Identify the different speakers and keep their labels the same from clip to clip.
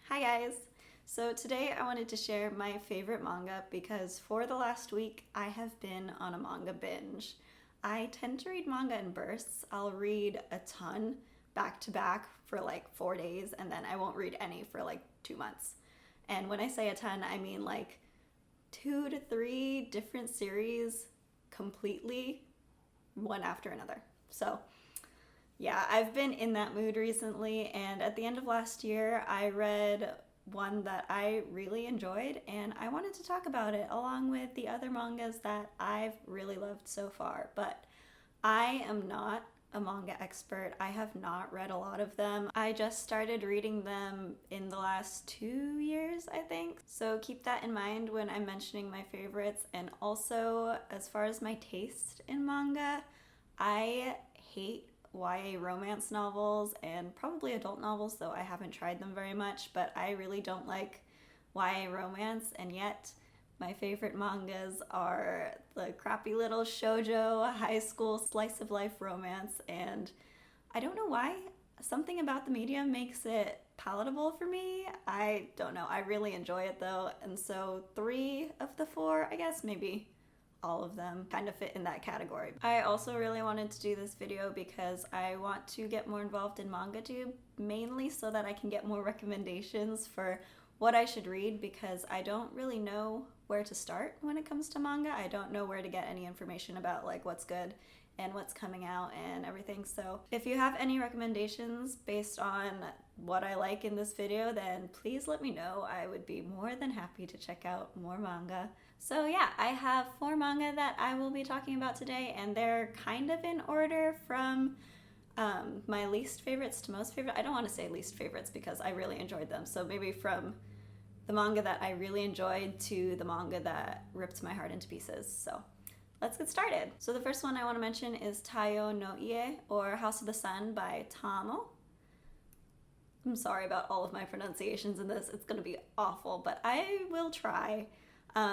Speaker 1: Hi guys! So today I wanted to share my favorite manga because for the last week I have been on a manga binge. I tend to read manga in bursts. I'll read a ton back to back for like 4 days and then I won't read any for like 2 months. And when I say a ton, I mean like 2 to 3 different series completely, one after another. So yeah, I've been in that mood recently, and at the end of last year, I read one that I really enjoyed, and I wanted to talk about it along with the other mangas that I've really loved so far. But I am not a manga expert. I have not read a lot of them. I just started reading them in the last 2 years, I think. So keep that in mind when I'm mentioning my favorites. And also, as far as my taste in manga, I hate YA romance novels and probably adult novels, though I haven't tried them very much, but I really don't like YA romance, and yet my favorite mangas are the crappy little shoujo high school slice of life romance, and I don't know why. Something about the medium makes it palatable for me. I don't know. I really enjoy it though, and so 3 of the 4, I guess, maybe all of them kind of fit in that category. I also really wanted to do this video because I want to get more involved in MangaTube, mainly so that I can get more recommendations for what I should read, because I don't really know where to start when it comes to manga. I don't know where to get any information about like what's good and what's coming out and everything. So if you have any recommendations based on what I like in this video, then please let me know. I would be more than happy to check out more manga. So yeah, I have 4 manga that I will be talking about today, and they're kind of in order from my least favorites to most favorite. I don't want to say least favorites because I really enjoyed them. So maybe from the manga that I really enjoyed to the manga that ripped my heart into pieces. So let's get started. So the first one I want to mention is Taiyou no Ie, or House of the Sun by Taamo. I'm sorry about all of my pronunciations in this. It's going to be awful, but I will try.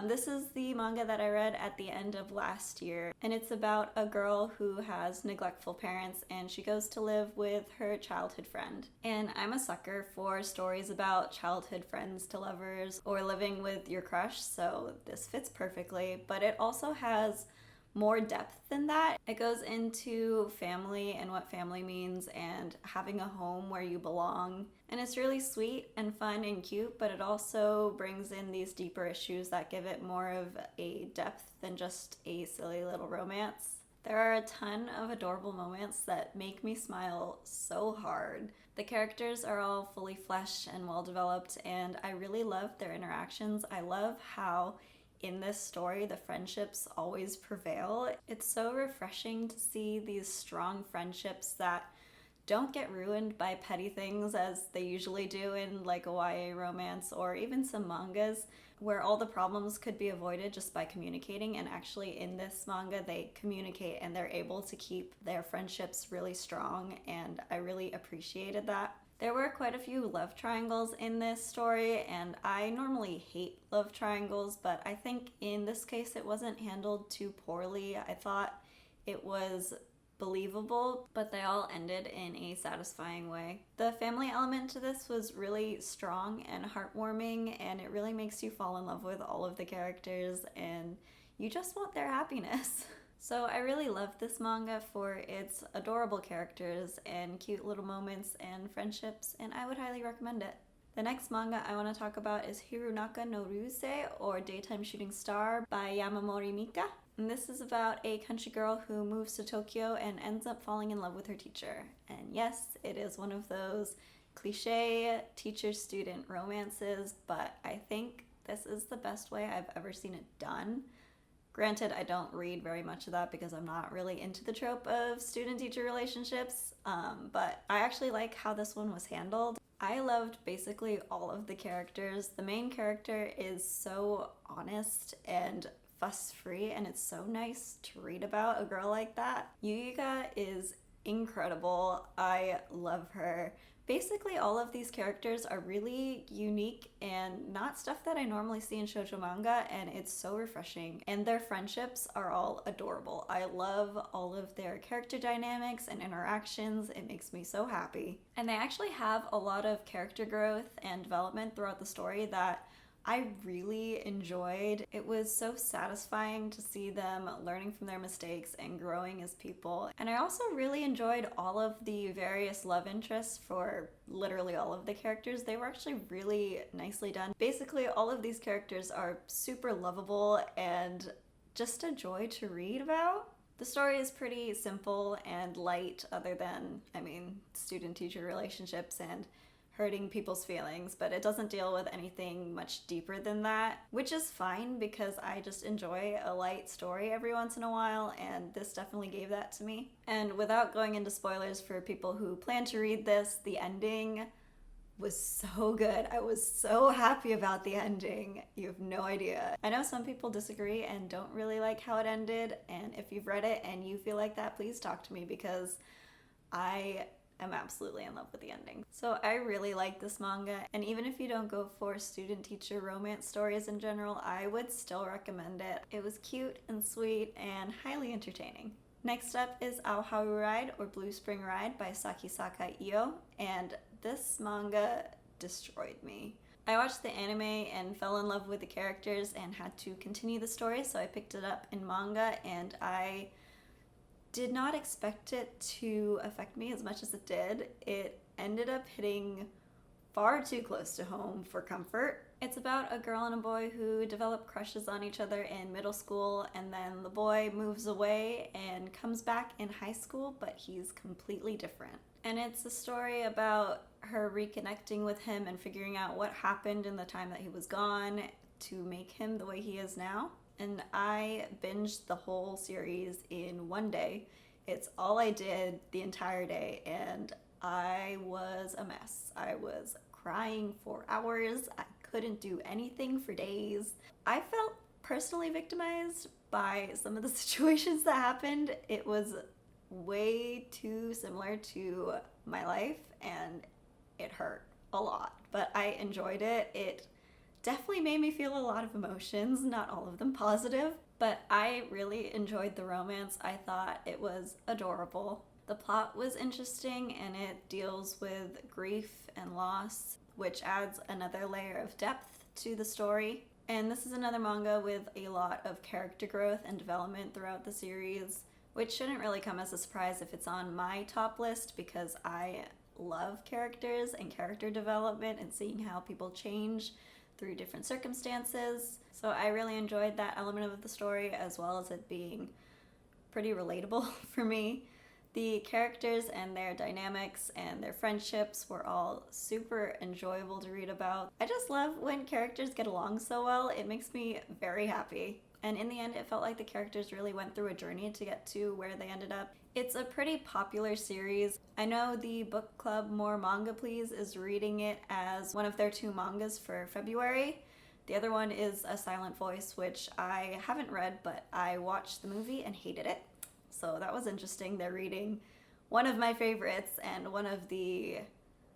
Speaker 1: This is the manga that I read at the end of last year, and it's about a girl who has neglectful parents and she goes to live with her childhood friend. And I'm a sucker for stories about childhood friends to lovers or living with your crush, so this fits perfectly, but it also has more depth than that. It goes into family and what family means and having a home where you belong. And it's really sweet and fun and cute, but it also brings in these deeper issues that give it more of a depth than just a silly little romance. There are a ton of adorable moments that make me smile so hard. The characters are all fully fleshed and well developed, and I really love their interactions. I love how in this story, the friendships always prevail. It's so refreshing to see these strong friendships that don't get ruined by petty things as they usually do in like a YA romance or even some mangas, where all the problems could be avoided just by communicating. And actually in this manga, they communicate and they're able to keep their friendships really strong, and I really appreciated that. There were quite a few love triangles in this story, and I normally hate love triangles, but I think in this case it wasn't handled too poorly. I thought it was believable, but they all ended in a satisfying way. The family element to this was really strong and heartwarming, and it really makes you fall in love with all of the characters, and you just want their happiness. So I really love this manga for its adorable characters and cute little moments and friendships, and I would highly recommend it. The next manga I want to talk about is Hirunaka no Ryuusei, or Daytime Shooting Star by Yamamori Mika. And this is about a country girl who moves to Tokyo and ends up falling in love with her teacher. And yes, it is one of those cliche teacher-student romances, but I think this is the best way I've ever seen it done. Granted, I don't read very much of that because I'm not really into the trope of student-teacher relationships, but I actually like how this one was handled. I loved basically all of the characters. The main character is so honest and fuss-free, and it's so nice to read about a girl like that. Yuuka is incredible. I love her. Basically, all of these characters are really unique and not stuff that I normally see in shoujo manga, and it's so refreshing. And their friendships are all adorable. I love all of their character dynamics and interactions. It makes me so happy. And they actually have a lot of character growth and development throughout the story that I really enjoyed. It was so satisfying to see them learning from their mistakes and growing as people. And I also really enjoyed all of the various love interests for literally all of the characters. They were actually really nicely done. Basically, all of these characters are super lovable and just a joy to read about. The story is pretty simple and light, other than, student-teacher relationships and hurting people's feelings, but it doesn't deal with anything much deeper than that, which is fine because I just enjoy a light story every once in a while, and this definitely gave that to me. And without going into spoilers for people who plan to read this, the ending was so good. I was so happy about the ending. You have no idea. I know some people disagree and don't really like how it ended, and if you've read it and you feel like that, please talk to me because I'm absolutely in love with the ending. So I really like this manga, and even if you don't go for student-teacher romance stories in general, I would still recommend it. It was cute and sweet and highly entertaining. Next up is Ao Haru Ride, or Blue Spring Ride by Sakisaka Io, and this manga destroyed me. I watched the anime and fell in love with the characters and had to continue the story, so I picked it up in manga, and I did not expect it to affect me as much as it did. It ended up hitting far too close to home for comfort. It's about a girl and a boy who develop crushes on each other in middle school, and then the boy moves away and comes back in high school, but he's completely different. And it's a story about her reconnecting with him and figuring out what happened in the time that he was gone to make him the way he is now. And I binged the whole series in one day. It's all I did the entire day, and I was a mess. I was crying for hours. I couldn't do anything for days. I felt personally victimized by some of the situations that happened. It was way too similar to my life, and it hurt a lot. But I enjoyed it. It definitely made me feel a lot of emotions, not all of them positive, but I really enjoyed the romance. I thought it was adorable. The plot was interesting, and it deals with grief and loss, which adds another layer of depth to the story. And this is another manga with a lot of character growth and development throughout the series, which shouldn't really come as a surprise if it's on my top list, because I love characters and character development and seeing how people change through different circumstances. So I really enjoyed that element of the story, as well as it being pretty relatable for me. The characters and their dynamics and their friendships were all super enjoyable to read about. I just love when characters get along so well. It makes me very happy. And in the end, it felt like the characters really went through a journey to get to where they ended up. It's a pretty popular series. I know the book club More Manga Please is reading it as one of their 2 mangas for February. The other one is A Silent Voice, which I haven't read, but I watched the movie and hated it. So that was interesting. They're reading one of my favorites and one of the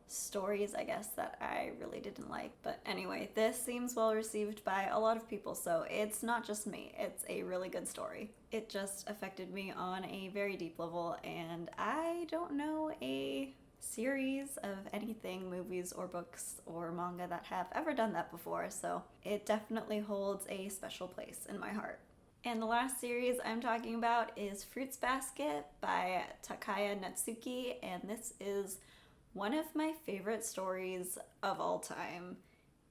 Speaker 1: stories, I guess, that I really didn't like. But anyway, this seems well received by a lot of people, so it's not just me. It's a really good story. It just affected me on a very deep level, and I don't know a series of anything, movies or books or manga, that have ever done that before, so it definitely holds a special place in my heart. And the last series I'm talking about is Fruits Basket by Takaya Natsuki, and this is one of my favorite stories of all time.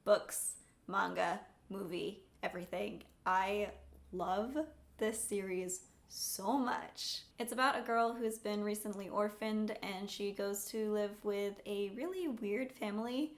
Speaker 1: Books, manga, movie, everything. I love this series so much. It's about a girl who's been recently orphaned, and she goes to live with a really weird family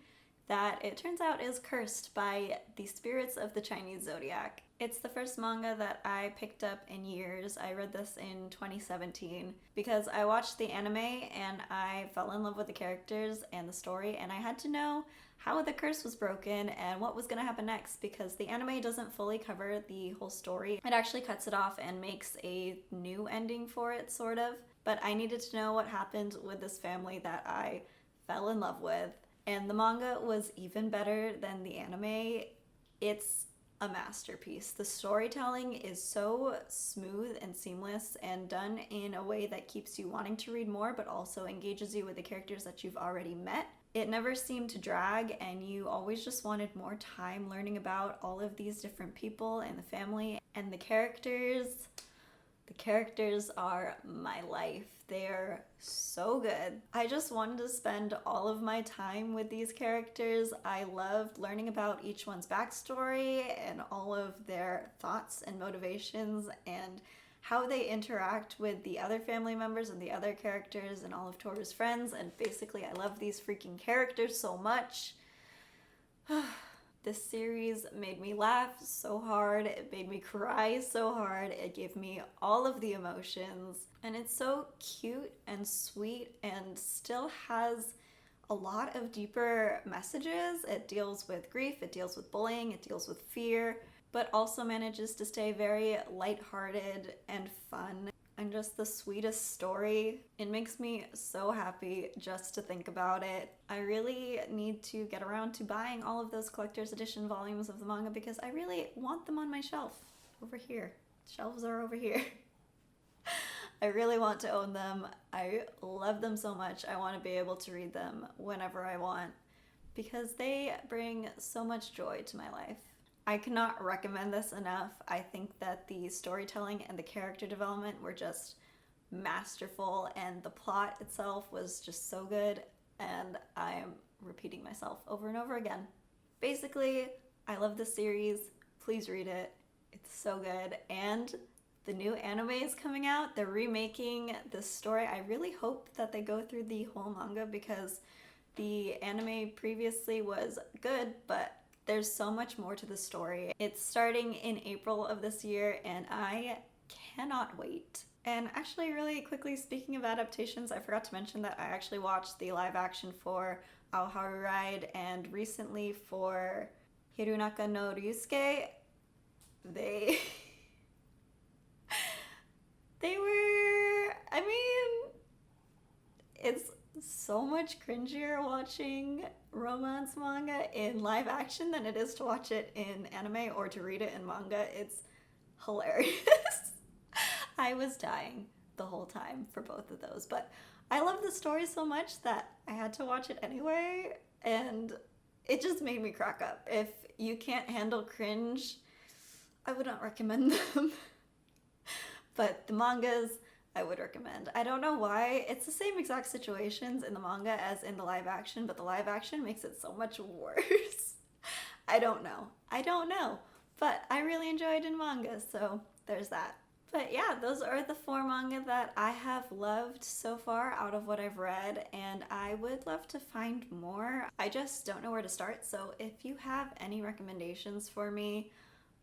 Speaker 1: that it turns out is cursed by the spirits of the Chinese zodiac. It's the first manga that I picked up in years. I read this in 2017 because I watched the anime and I fell in love with the characters and the story, and I had to know how the curse was broken and what was going to happen next, because the anime doesn't fully cover the whole story. It actually cuts it off and makes a new ending for it, sort of. But I needed to know what happened with this family that I fell in love with. And the manga was even better than the anime. It's a masterpiece. The storytelling is so smooth and seamless and done in a way that keeps you wanting to read more, but also engages you with the characters that you've already met. It never seemed to drag, and you always just wanted more time learning about all of these different people and the family and the characters. The characters are my life. They're so good. I just wanted to spend all of my time with these characters. I loved learning about each one's backstory and all of their thoughts and motivations and how they interact with the other family members and the other characters and all of Toru's friends. And basically, I love these freaking characters so much. This series made me laugh so hard, it made me cry so hard, it gave me all of the emotions, and it's so cute and sweet and still has a lot of deeper messages. It deals with grief, it deals with bullying, it deals with fear, but also manages to stay very lighthearted and fun. And just the sweetest story. It makes me so happy just to think about it. I really need to get around to buying all of those collector's edition volumes of the manga because I really want them on my shelf over here. Shelves are over here. I really want to own them. I love them so much. I want to be able to read them whenever I want because they bring so much joy to my life. I cannot recommend this enough. I think that the storytelling and the character development were just masterful, and the plot itself was just so good, and I am repeating myself over and over again. Basically, I love this series. Please read it. It's so good. And the new anime is coming out. They're remaking this story. I really hope that they go through the whole manga because the anime previously was good, but there's so much more to the story. It's starting in April of this year, and I cannot wait. And actually, really quickly, speaking of adaptations, I forgot to mention that I actually watched the live action for Haru Ride, and recently for Hirunaka no Ryuusei. They were, I mean, it's so much cringier watching romance manga in live action than it is to watch it in anime or to read it in manga. It's hilarious. I was dying the whole time for both of those, but I love the story so much that I had to watch it anyway, and it just made me crack up. If you can't handle cringe, I would not recommend them. But the mangas, I would recommend. I don't know why. It's the same exact situations in the manga as in the live action, but the live action makes it so much worse. I don't know. But I really enjoyed in manga, so there's that. But yeah, those are the 4 manga that I have loved so far out of what I've read, and I would love to find more. I just don't know where to start, so if you have any recommendations for me,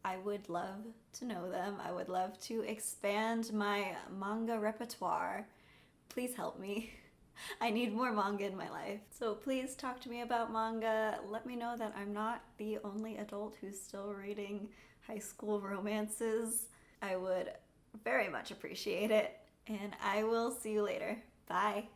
Speaker 1: I would love to know them. I would love to expand my manga repertoire. Please help me. I need more manga in my life. So please talk to me about manga. Let me know that I'm not the only adult who's still reading high school romances. I would very much appreciate it. And I will see you later. Bye.